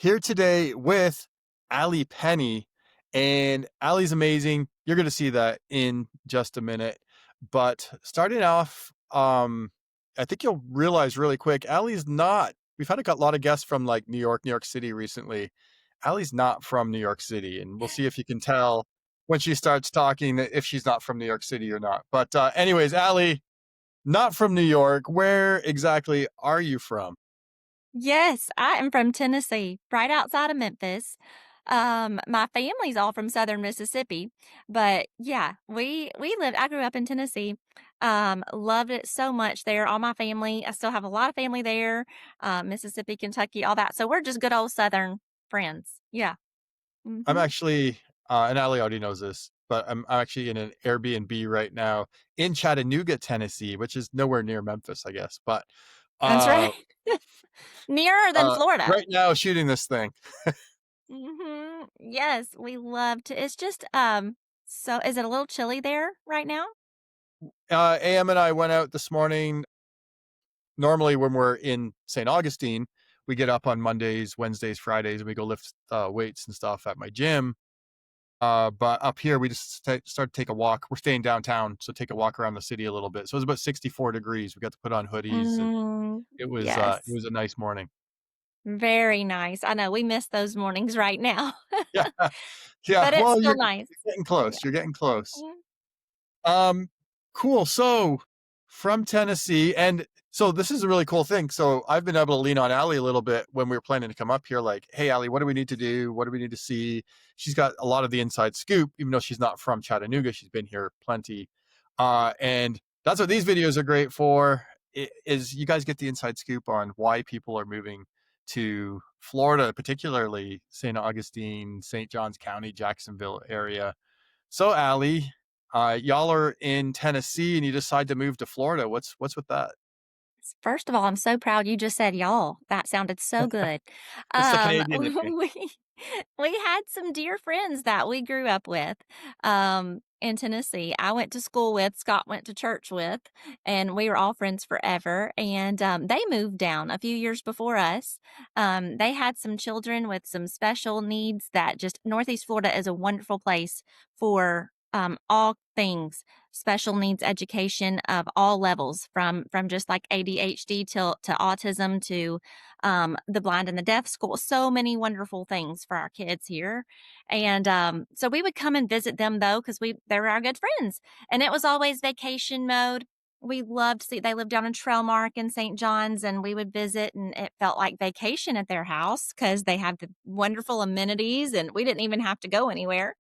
here today with Allie Penny, and Allie's amazing. You're going to see that in just a minute. But starting off, I think you'll realize really quick, Allie's not. We've had a lot of guests from like New York City recently. Allie's not from New York City, and we'll see if you can tell when she starts talking if she's not from New York City or not. But anyways, Allie, not from New York. Where exactly are you from? Yes, I am from Tennessee, right outside of Memphis. My family's all from Southern Mississippi, but yeah, we lived. I grew up in Tennessee. Loved it so much there. All my family, I still have a lot of family there. Mississippi, Kentucky, all that. So we're just good old Southern friends. Yeah. I'm Hmm. actually, and Ali already knows this, but I'm actually in an Airbnb right now in Chattanooga, Tennessee, which is nowhere near Memphis, I guess. But That's right. uh, Nearer than Florida. right now, shooting this thing. Yes, we love to. It's just So is it a little chilly there right now? AM and I went out this morning. Normally, when we're in St. Augustine, we get up on Mondays, Wednesdays, Fridays, and we go lift weights and stuff at my gym. But up here, we just start to take a walk. We're staying downtown, so take a walk around the city a little bit. So it was about 64 degrees. We got to put on hoodies, and it Yes. was a nice morning. Very nice. I know we miss those mornings right now, Yeah, yeah. but it's Well, still nice. you're getting Yeah. close. You're getting close. Mm. Um, cool. So from Tennessee, and so this is a really cool thing. So I've been able to lean on Allie a little bit when we were planning to come up here. Like, hey, Allie, what do we need to do? What do we need to see? She's got a lot of the inside scoop, even though she's not from Chattanooga. She's been here plenty, and that's what these videos are great for. Is you guys get the inside scoop on why people are moving to Florida, particularly St. Augustine, St. Johns County, Jacksonville area. So, Allie, y'all are in Tennessee and you decide to move to Florida. What's with that? First of all, I'm so proud you just said "y'all." That sounded so good. It's the Canadian in me. We we had some dear friends that we grew up with, in Tennessee. I went to school with, Scott went to church with, and we were all friends forever, and, they moved down a few years before us. They had some children with some special needs that just Northeast Florida is a wonderful place for, all things special needs education of all levels from just like ADHD to autism to the blind and the deaf school. So many wonderful things for our kids here. And so we would come and visit them though, because they were our good friends. And it was always vacation mode. We loved to see they lived down in Trailmark in St. John's, and we would visit, and it felt like vacation at their house because they have the wonderful amenities, and we didn't even have to go anywhere.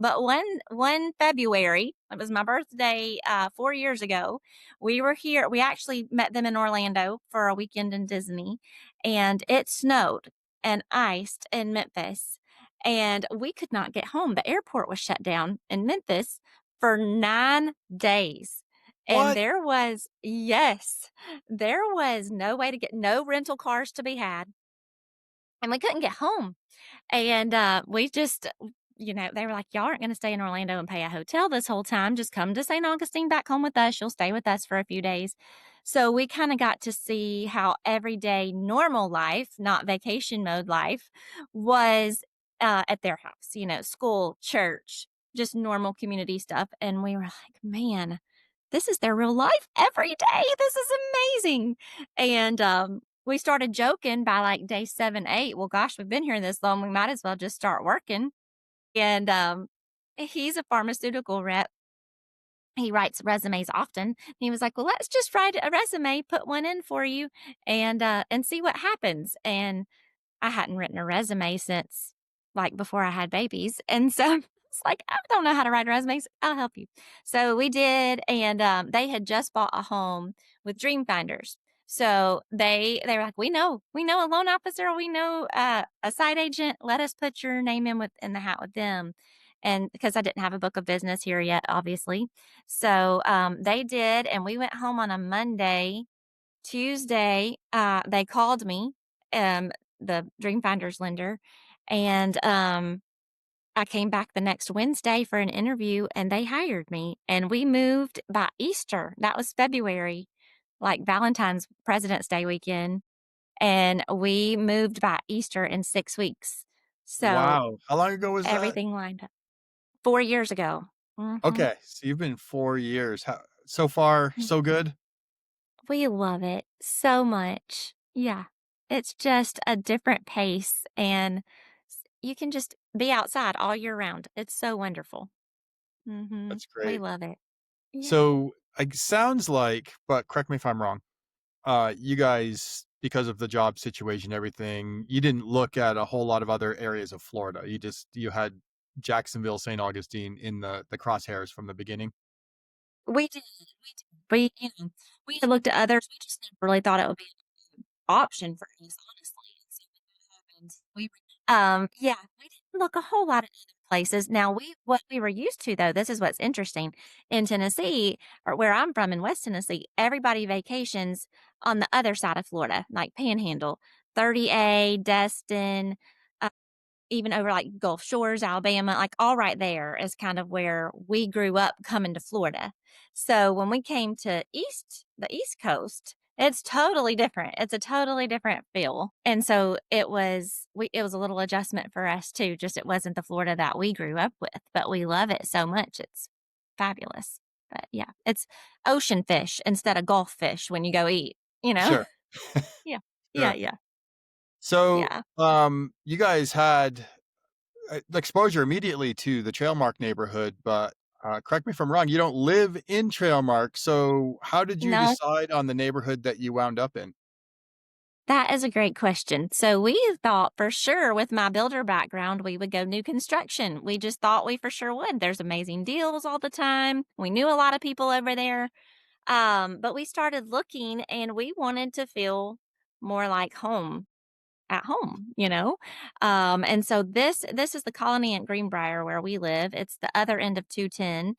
But one February, it was my birthday, 4 years ago, we were here we actually met them in Orlando for a weekend in Disney, and it snowed and iced in Memphis, and we could not get home. The airport was shut down in Memphis for 9 days, and What? there was no way to get no rental cars to be had, and we couldn't get home. And, we just they were like, "Y'all aren't gonna stay in Orlando and pay a hotel this whole time. Just come to St. Augustine back home with us. You'll stay with us for a few days." So we kinda got to see how everyday normal life, not vacation mode life, was, at their house, school, church, just normal community stuff, and we were like, "Man, this is their real life every day. This is amazing." And, we started joking by, like, day 7, 8, "Well, gosh, we've been here this long, we might as well just start working." And, he's a pharmaceutical rep. He writes resumes often. He was like, "Well, let's just write a resume, put one in for you, and see what happens." And I hadn't written a resume since, like, before I had babies, and so it's like, "I don't know how to write resumes. I'll help you." So we did, and, they had just bought a home with Dream Finders. So they were like, "We know a loan officer, we know, a site agent. Let us put your name in the hat with them." And because I didn't have a book of business here yet, obviously. So, they did, and we went home on a Monday. Tuesday, they called me, the Dream Finders lender, and, I came back the next Wednesday for an interview, and they hired me, and we moved by Easter. That was February, like Valentine's President's Day weekend, and we moved by Easter in 6 weeks. So, Wow. How long ago was that? everything lined up. 4 years ago. Mhm. Okay, so you've been 4 years. How so far, Yeah. so good? We love it so much. Yeah. It's just a different pace, and you can just be outside all year round. It's so wonderful. Mhm. That's We great. love it. Yeah. So, it sounds like, but correct me if I'm wrong, you guys, because of the job situation, everything, you didn't look at a whole lot of other areas of Florida. You had Jacksonville, St. Augustine in the crosshairs from the beginning? We did. We had looked at others. We just never really thought it would be an option for us, honestly. And so when that happened, yeah, we didn't look a whole lot at other places. Now, what we were used to, though, this is what's interesting. In Tennessee, or where I'm from in West Tennessee, everybody vacations on the other side of Florida, like Panhandle, 30A, Destin, even over like Gulf Shores, Alabama, like all right there is kind of where we grew up coming to Florida. So when we came to the East Coast, it's totally different. It's a totally different feel. And so it was a little adjustment for us too. Just it wasn't the Florida that we grew up with, but we love it so much. It's fabulous. But yeah, it's ocean fish instead of Gulf fish when you go eat, you know? Sure, Yeah. Yeah, sure. yeah. So, Yeah. you guys had, exposure immediately to the Trailmark neighborhood, but, correct me if I'm wrong, you don't live in Trailmark, so how did you No. decide on the neighborhood that you wound up in? That is a great question. So we thought for sure with my builder background, we would go new construction. We just thought we for sure would. There's amazing deals all the time. We knew a lot of people over there. But we started looking and we wanted to feel more like home at home, you know? And so this is the colony at Greenbriar where we live. It's the other end of 210,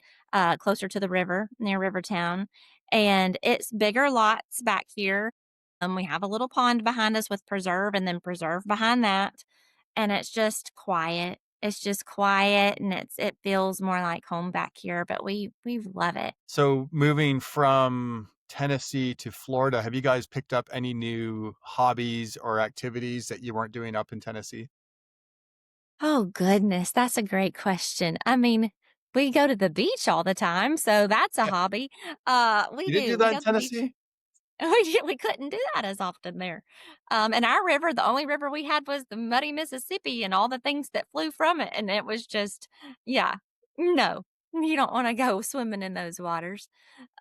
closer to the river, near Rivertown. And it's bigger lots back here. We have a little pond behind us with preserve and then preserve behind that. And it's just quiet. It's just quiet and it feels more like home back here, but we love it. So, moving from Tennessee to Florida, have you guys picked up any new hobbies or activities that you weren't doing up in Tennessee? Oh, goodness, that's a great question. I mean, we go to the beach all the time, so that's a hobby. We You didn't do do. We that go in to the beach. Tennessee? We couldn't do that as often there. And our river, the only river we had was the muddy Mississippi and all the things that flew from it, and it was just yeah. No, you don't wanna go swimming in those waters.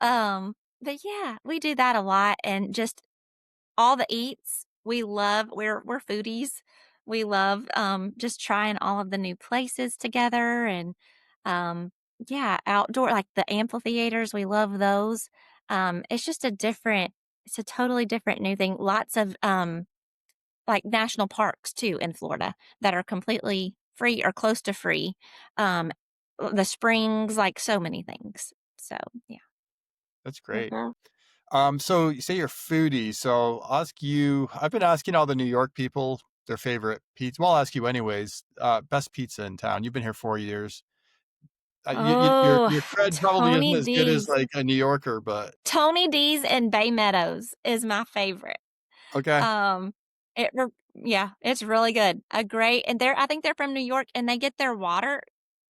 But yeah, we do that a lot and just all the eats. We're foodies. We love, just trying all of the new places together and, um, yeah, outdoor like the amphitheaters, we love those. It's just it's a totally different new thing. Lots of, like national parks too in Florida that are completely free or close to free. Um, the springs, like so many things. So, yeah. That's great. Mhm. So you say you're foodie, so I've been asking all the New York people their favorite pizza. Well, I'll ask you anyways. Best pizza in town. You've been here 4 years. Oh, Your cred probably isn't Tony as good as D's. like a New Yorker, but Tony D's in Bay Meadows is my favorite. okay. Um, yeah, it's really good. A great and I think they're from New York and they get their water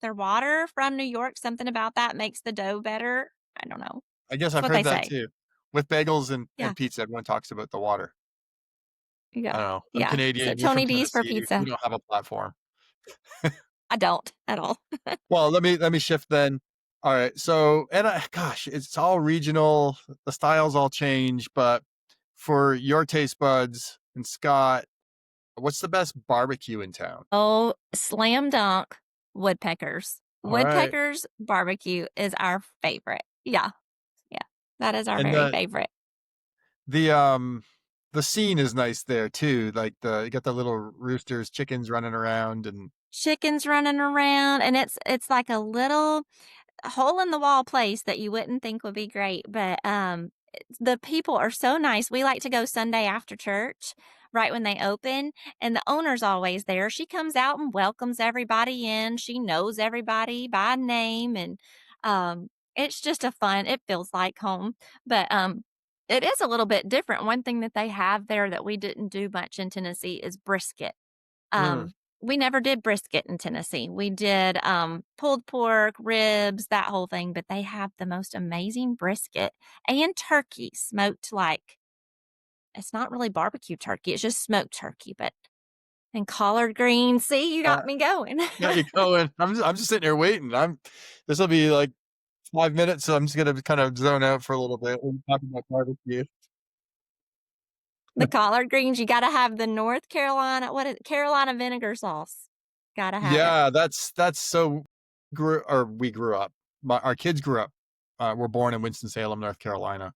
from New York. Something about that makes the dough better. I don't know. I guess It's I've what heard they that say. too. With bagels Yeah, and pizza, everyone talks about the water. yeah, I don't know. I'm yeah. So Canadian. You're from Tony D's for Tennessee. We pizza. don't have a platform. I don't at all. Well, let me shift then. All right. So, gosh, it's all regional. The styles all change, but for your taste buds and Scott, what's the best barbecue in town? Oh, slam dunk, Woodpeckers. All right. Woodpeckers barbecue is our favorite. Yeah, yeah. That is our And very favorite. the um the scene is nice there too. Like you got the little roosters, chickens running around and Chickens running around, and it's like a little hole in the wall place that you wouldn't think would be great, but, the people are so nice. We like to go Sunday after church, right when they open, and the owner's always there. She comes out and welcomes everybody in. She knows everybody by name, and, it's just it feels like home, but, It is a little bit different. One thing that they have there that we didn't do much in Tennessee is brisket. Mm. We never did brisket in Tennessee. We did, pulled pork, ribs, that whole thing, but they have the most amazing brisket and turkey smoked like it's not really barbecue turkey, it's just smoked turkey, but and collard greens. See, you Uh, got me going. got you going. I'm just sitting here waiting. This will be like 5 minutes, so I'm just gonna kind of zone out for a little bit when we're talking about barbecue. The collard greens, you gotta have the North Carolina what is it? Carolina vinegar sauce. Gotta have it. Yeah, that's so we grew up. Our kids grew up. Were born in Winston-Salem, North Carolina,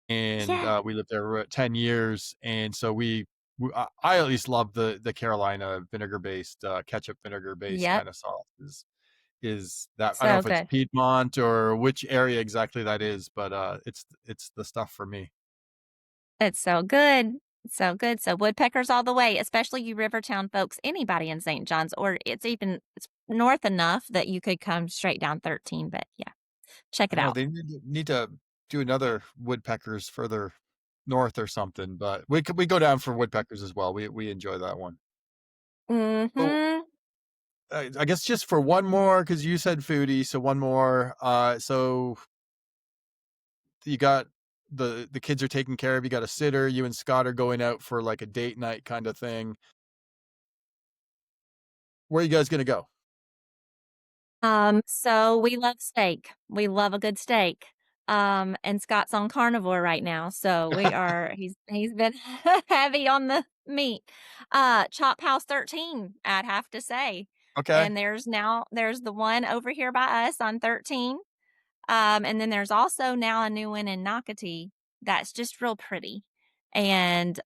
and Yeah. we lived there for about 10 years. And so I at least love the Carolina vinegar based, ketchup vinegar based Yep. kind of sauce. Is that I don't know So if it's good. Piedmont or which area exactly that is, but it's the stuff for me. It's so good. It's so good. So woodpeckers all the way, especially you Rivertown folks, anybody in St. John's, or it's north enough that you could come straight down 13. But yeah, check I it know out. they need to do another woodpeckers further north or something, but we go down for woodpeckers as well. We enjoy that one. Oh, Mhm. I guess just for one more, because you said foodie, so one more. So you got the kids are taken care of. You got a sitter. You and Scott are going out for like a date night kind of thing. Where are you guys gonna go? So we love steak. We love a good steak. And Scott's on carnivore right now, so he's been heavy on the meat. Chop House 13, I'd have to say. Okay. And there's the one over here by us on 13. And then there's also now a new one in Nocatee that's just real pretty. And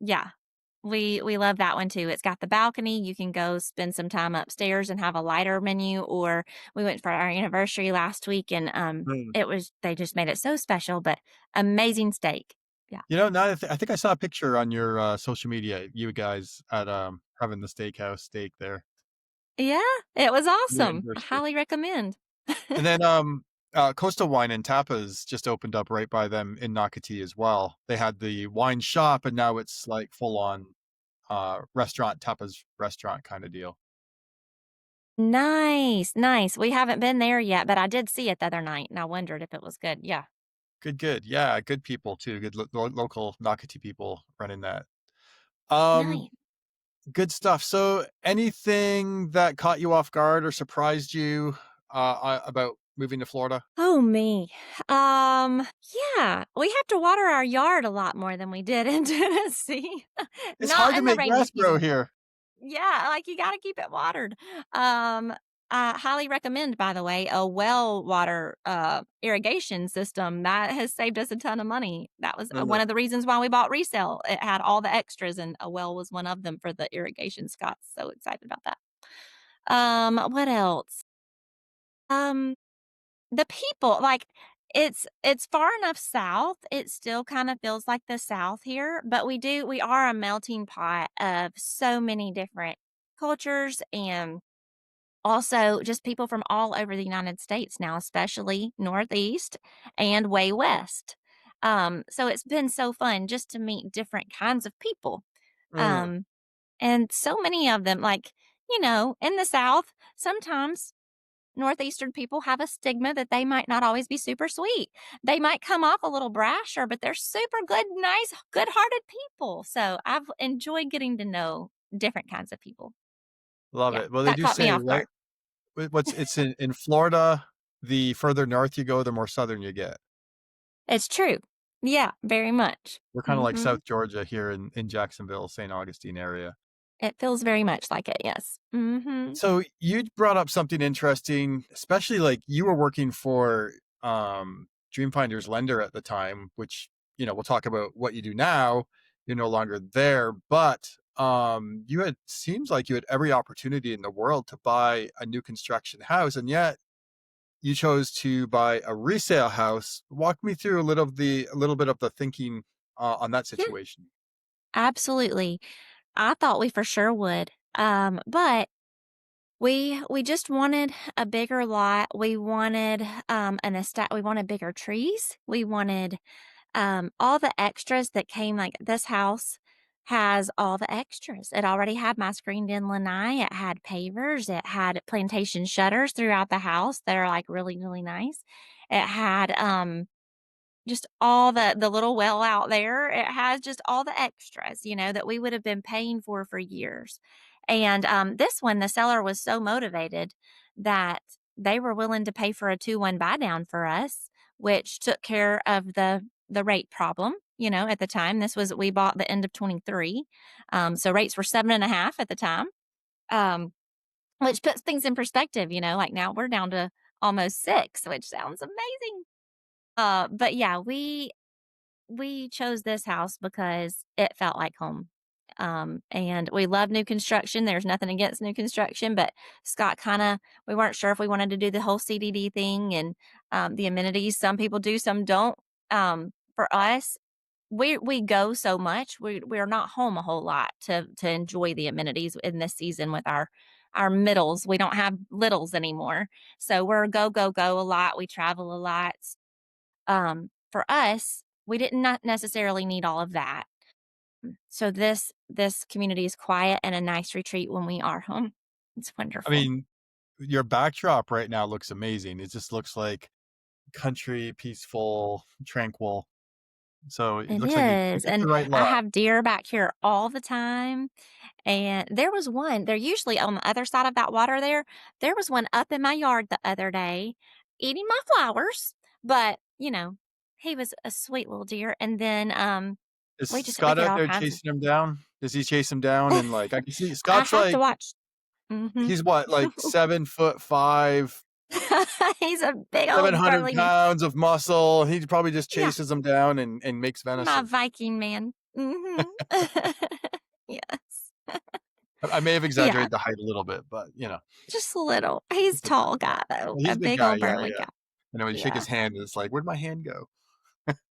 yeah, we love that one too. It's got the balcony. You can go spend some time upstairs and have a lighter menu. Or we went for our anniversary last week, and Mm. they just made it so special. But amazing steak. Yeah, Now I think I saw a picture on your social media. You guys at having the steakhouse steak there. yeah, it was Your awesome. I anniversary. highly recommend. And then, Coastal Wine and Tapas just opened up right by them in Nocatee as well. They had the wine shop, and now it's like full on, restaurant, tapas restaurant kinda deal. Nice, nice. We haven't been there yet, but I did see it the other night, and I wondered if it was good. Yeah, Good, good. Yeah, good people too, good local Nocatee people running that. Um, nice. Good stuff. So, anything that caught you off guard or surprised you, about moving to Florida? Oh, me. Yeah, we have to water our yard a lot more than we did in Tennessee. It's Not hard to in the make rainy grass grow season. here. Yeah, like you gotta keep it watered. Um, I highly recommend, by the way, a well water irrigation system that has saved us a ton of money. That was one Mhm. of the reasons why we bought resale. It had all the extras, and a well was one of them for the irrigation. Scott's so excited about that. What else? Um, The people, like, it's far enough south, it still kinda feels like the South here, but we are a melting pot of so many different cultures and also just people from all over the United States now, especially Northeast and way west. So it's been so fun just to meet different kinds of people. Mm. Um, and so many of them, like, in the South, sometimes Northeastern people have a stigma that they might not always be super sweet. They might come off a little brasher, but they're super good, nice, good-hearted people. So I've enjoyed getting to know different kinds of people. Love Yeah, it. Well, they that do caught me say, off right? guard. What's it's in Florida, the further north you go, the more southern you get. It's true. Yeah, very much. We're kinda like Mhm. South Georgia here in Jacksonville, St. Augustine area. It feels very much like it, yes. Mhm. So you brought up something interesting, especially like you were working for Dreamfinder's lender at the time, which we'll talk about what you do now. You're no longer there, but you had seems like you had every opportunity in the world to buy a new construction house, and yet you chose to buy a resale house. Walk me through a little bit of the thinking on that Yeah, situation. absolutely. I thought we for sure would. But we just wanted a bigger lot. We wanted we wanted bigger trees. We wanted all the extras that came, like, this house has all the extras. It already had my screened-in lanai, it had pavers, it had plantation shutters throughout the house that are, like, really, really nice. It had, just all the little well out there. It has just all the extras, that we would have been paying for years. And, this one, the seller was so motivated that they were willing to pay for a 2-1 buy down for us, which took care of the rate problem, at the time. We bought the end of 23. So rates were 7.5 at the time, um, which puts things in perspective, like now we're down to almost 6, which sounds amazing. But yeah, we chose this house because it felt like home. And we love new construction. There's nothing against new construction, but Scott we weren't sure if we wanted to do the whole CDD thing and the amenities. Some people do, some don't. For us, we go so much. We're not home a whole lot to enjoy the amenities in this season with our middles. We don't have littles anymore. So we're go, go, go a lot. We travel a lot. For us, we did not necessarily need all of that. So this community is quiet and a nice retreat when we are home. It's I wonderful. mean, your backdrop right now looks amazing. It just looks like country, peaceful, tranquil. So it It looks like you is, picked the and right I lot. have deer back here all the time, and they're usually on the other side of that water there. There was one up in my yard the other day eating my flowers, but, he was a sweet little deer, and then, Is we Scott get out all there kinds of chasing him down? Does he chase him down and, like, I can see I Scott's have to like watch. Mhm. he's what, like 7'5", He's a big seven old hundred burly. pounds of muscle. He probably just Yeah, chases him down and makes my venison. Viking man. Mhm. Yes. I may have Yeah, exaggerated the height a little bit, but, just a little. He's it's okay. tall Yeah. guy though, Well, he's a a big big guy. old Yeah, burly yeah. guy. When you shake his Yes. hand, it's like, "Where'd my hand go?"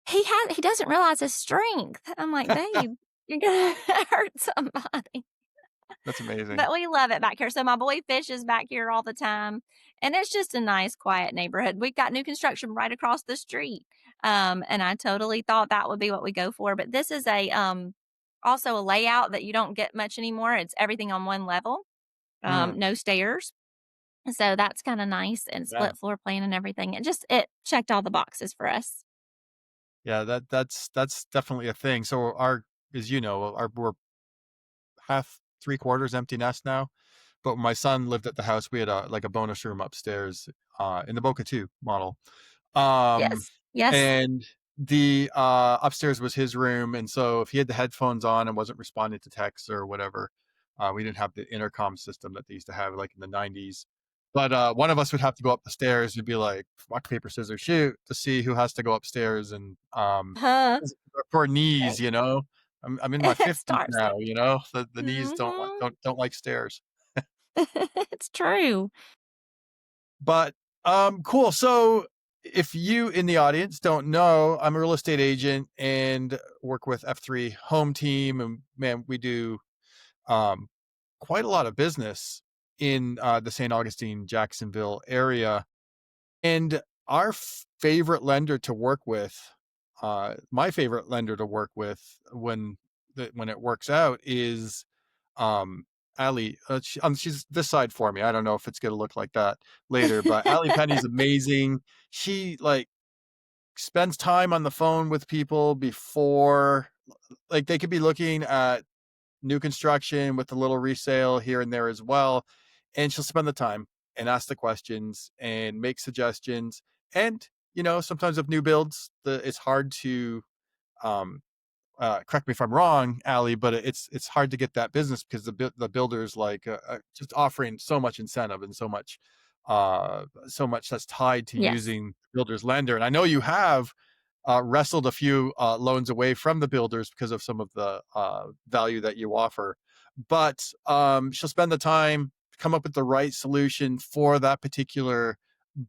He doesn't realize his strength. I'm like, "Babe, you're gonna hurt somebody." That's amazing. But we love it back here. So my boy fishes back here all the time, and it's just a nice, quiet neighborhood. We've got new construction right across the street, and I totally thought that would be what we go for. But this is also a layout that you don't get much anymore. It's everything on one level, Mm, no stairs. So that's kind of nice and yeah. split floor plan and everything. It checked all the boxes for us. Yeah, that's definitely a thing. So our as you know, we're half, 3/4 empty nest now. But when my son lived at the house, we had a bonus room upstairs, in the Boca 2 model. Um, Yes. Yes. and the, upstairs was his room, and so if he had the headphones on and wasn't responding to texts or whatever, we didn't have the intercom system that they used to have, like, in the '90s. But, one of us would have to go up the stairs and be like, rock, paper, scissors, shoot, to see who has to go upstairs and, Huh. for knees, you know? I'm in my It 50s starts now, there. the knees Mhm. don't like stairs. It's true. But, cool. So if you in the audience don't know, I'm a real estate agent and work with F3 Home Team, and man, we do um, quite a lot of business in the St. Augustine, Jacksonville area. And our favorite lender to work with, my favorite lender to work with when it works out is um Allie. She's this side for me. I don't know if it's gonna look like that later, but Allie Penny's amazing. She like spends time on the phone with people before, like they could be looking at new construction with a little resale here and there as well. And she'll spend the time and ask the questions and make suggestions. And, sometimes with new builds, it's hard to, um, correct me if I'm wrong, Allie, but it's hard to get that business because the builders like just offering so much incentive and so much that's tied to Yes. using builder's lender. And I know you have wrestled a few loans away from the builders because of some of the value that you offer. But she'll spend the time to come up with the right solution for that particular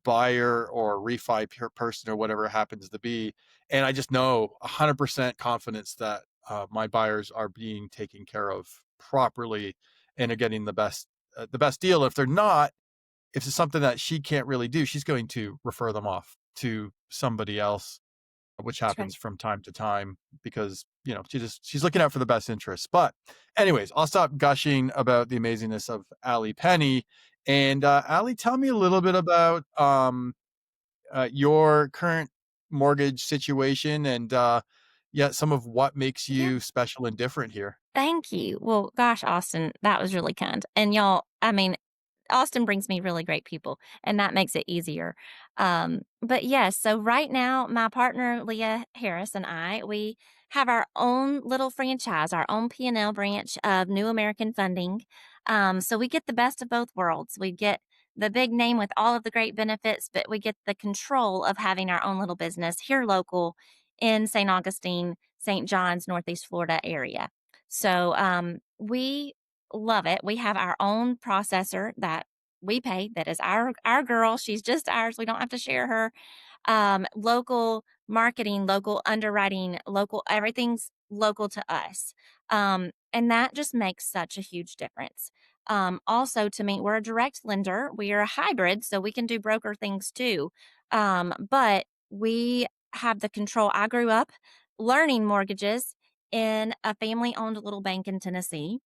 buyer or refi person or whatever it happens to be. And I just know 100% confidence that my buyers are being taken care of properly and are getting the best deal. If they're not, if it's something that she can't really do, she's going to refer them off to somebody else which That's right. happens from time to time because, she's looking out for the best interests. But anyways, I'll stop gushing about the amazingness of Allie Penny. And Allie, tell me a little bit about your current mortgage situation and yeah, some of what makes Yeah. you special and different here. Thank you. Well, gosh, Austin, that was really kind. And y'all, I mean, Austin brings me really great people, and that makes it easier. But yes, so right now, my partner Leah Harris and I, we have our own little franchise, our own P&L branch of New American Funding. So we get the best of both worlds. We get the big name with all of the great benefits, but we get the control of having our own little business here local in St. Augustine, St. John's, Northeast Florida area. So we love it. We have our own processor that we pay that is our girl. She's just ours. We don't have to share her. Local marketing, local underwriting, local everything's local to us. And that just makes such a huge difference. Also, to me, we're a direct lender. We are a hybrid, so we can do broker things too. But we have the control. I grew up learning mortgages in a family owned little bank in Tennessee.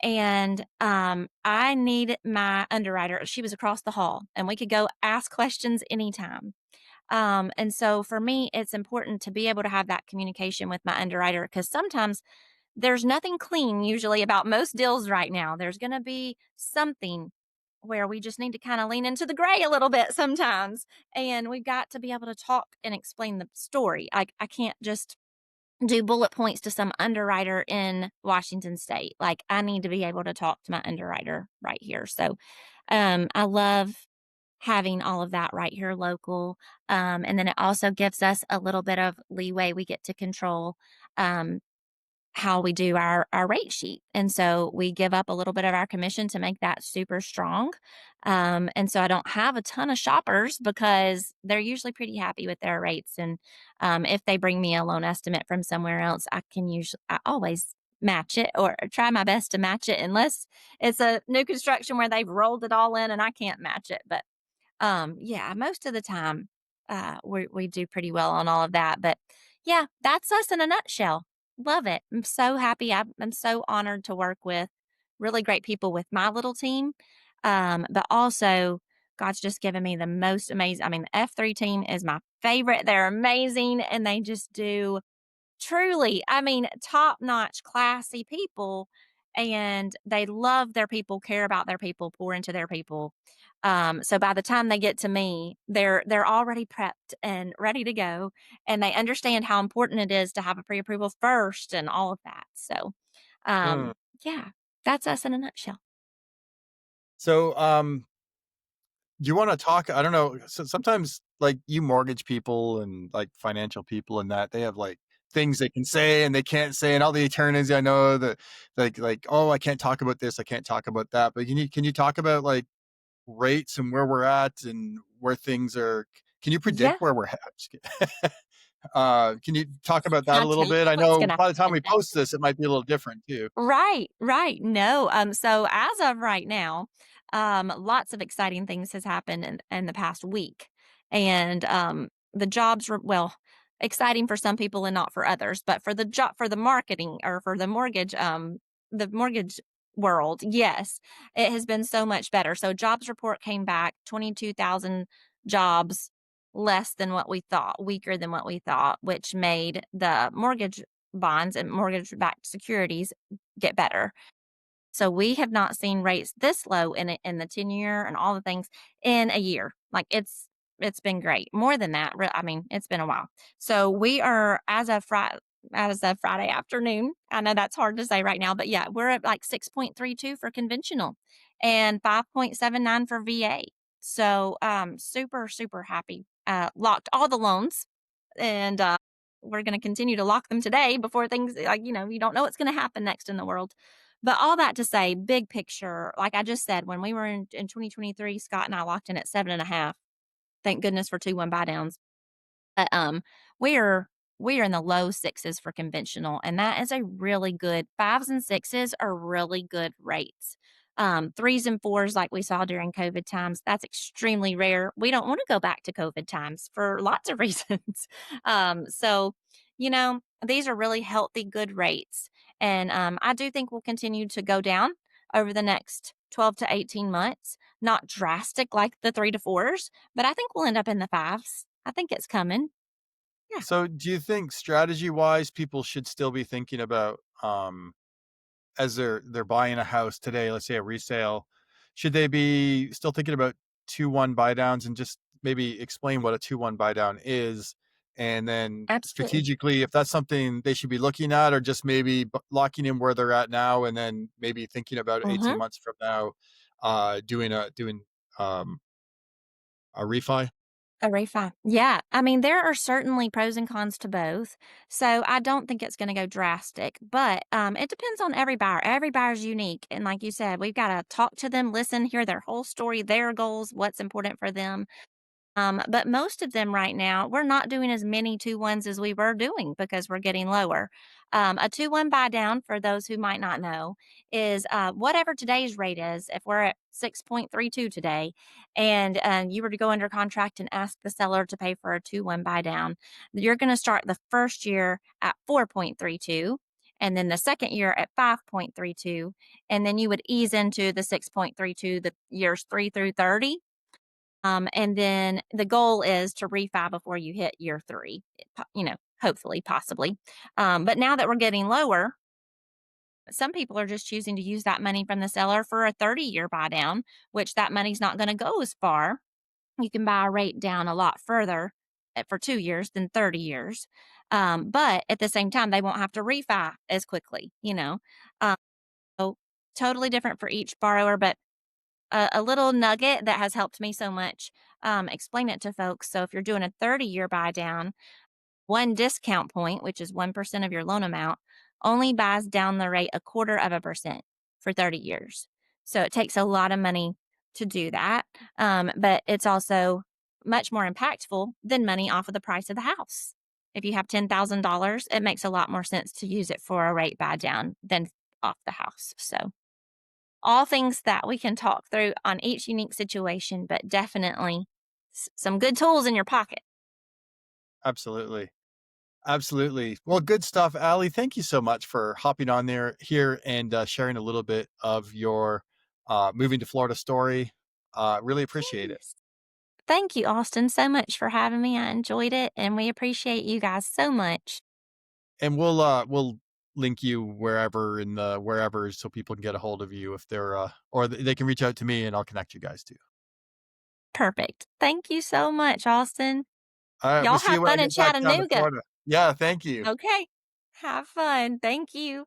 And I need my underwriter. She was across the hall, and we could go ask questions anytime. And so for me, it's important to be able to have that communication with my underwriter because sometimes there's nothing clean usually about most deals right now. There's going to be something where we just need to kind of lean into the gray a little bit sometimes. And we've got to be able to talk and explain the story. I can't just do bullet points to some underwriter in Washington state. Like I need to be able to talk to my underwriter right here. So I love having all of that right here local. And then it also gives us a little bit of leeway. We get to control um, how we do our rate sheet. And so we give up a little bit of our commission to make that super strong. And so I don't have a ton of shoppers because they're usually pretty happy with their rates. And if they bring me a loan estimate from somewhere else, I always match it or try my best to match it unless it's a new construction where they've rolled it all in and I can't match it. But yeah, most of the time, we do pretty well on all of that. But yeah, that's us in a nutshell. Love it. I'm so happy. I'm so honored to work with really great people with my little team. But also, God's just given me the most amazing. I mean, the F3 team is my favorite. They're amazing and they just do truly, I mean, top-notch, classy people, and they love their people, care about their people, pour into their people. So by the time they get to me, they're already prepped and ready to go, and they understand how important it is to have a pre-approval first and all of that. So, Mm. yeah, that's us in a nutshell. So, do you want to talk? I don't know. So sometimes, like you mortgage people and like financial people, and that they have like things they can say and they can't say, and all the attorneys I know that like oh, I can't talk about this, I can't talk about that. But can you talk about like rates and where we're at and where things are? Can you Yeah, predict where we're at? Just kidding. Can you talk about that a I little tell you bit? I what's know gonna by the time happen we post this, it might be a little different too. Right, right. No, so as of right now, lots of exciting things has happened in the past week. And the jobs were well, exciting for some people and not for others, but for the job for the marketing or for the mortgage world, yes, it has been so much better. So jobs report came back 22,000 jobs less than what we thought, weaker than what we thought, which made the mortgage bonds and mortgage backed securities get better. So we have not seen rates this low in the 10-year and all the things in a year. Like it's been great. More than that, I mean, it's been a while. So we are as of Friday afternoon. I know that's hard to say right now, but yeah, we're at like 6.32 for conventional and 5.79 for VA. So super super happy. Locked all the loans and we're going to continue to lock them today before things like you don't know what's going to happen next in the world. But all that to say, big picture, like I just said, when we were in 2023, Scott and I locked in at 7.5. Thank goodness for 2-1 buy downs. But we're we're in the low sixes for conventional, and that is a really good fives and sixes are really good rates Threes and fours, like we saw during COVID times, that's extremely rare. We don't want to go back to COVID times for lots of reasons. So, these are really healthy, good rates. And I do think we'll continue to go down over the next 12 to 18 months. Not drastic like the three to fours, but I think we'll end up in the fives. I think it's coming. Yeah, So, do you think strategy wise, people should still be thinking about as they're buying a house today, let's say a resale, should they be still thinking about 2-1 buy downs and just maybe explain what a 2-1 buy down is? And then absolutely. strategically, if that's something they should be looking at, or just maybe locking in where they're at now, and then maybe thinking about 18 Mhm. months from now, doing um, a refi. A refi. Yeah. I mean, there are certainly pros and cons to both. So I don't think it's going to go drastic, but it depends on every buyer. Every buyer's unique. And like you said, we've got to talk to them, listen, hear their whole story, their goals, what's important for them. But most of them right now, we're not doing as many 2-1s as we were doing because we're getting lower. A 2-1 buy down, for those who might not know, is whatever today's rate is. If we're at 6.32 today and you were to go under contract and ask the seller to pay for a 2-1 buy down, you're going to start the first year at 4.32. And then the second year at 5.32. And then you would ease into the 6.32 the years 3 through 30, and then the goal is to refi before you hit year three, hopefully, possibly. But now that we're getting lower, some people are just choosing to use that money from the seller for a 30-year buy down, which that money's not going to go as far. You can buy a rate down a lot further for 2 years than 30 years. But at the same time, they won't have to refi as quickly. Um, so totally different for each borrower, but a little nugget that has helped me so much, explain it to folks. So if you're doing a 30-year buy down, one discount point, which is 1% of your loan amount, only buys down the rate 0.25% for 30 years. So it takes a lot of money to do that. But it's also much more impactful than money off of the price of the house. If you have $10,000, it makes a lot more sense to use it for a rate buy down than off the house. So all things that we can talk through on each unique situation, but definitely some good tools in your pocket. Absolutely. Absolutely. Well, good stuff, Allie. Thank you so much for hopping on there here and sharing a little bit of your moving to Florida story. Really appreciate it. Yes. Thank you, Austin, so much for having me. I enjoyed it, and we appreciate you guys so much. And we'll link you wherever in the wherever so people can get a hold of you if they're or they can reach out to me and I'll connect you guys too. Perfect. Thank you so much, Austin. All right, we'll Y'all see have you when I fun in get back down to Chattanooga. Florida. Yeah, thank you. Okay. Have fun. Thank you.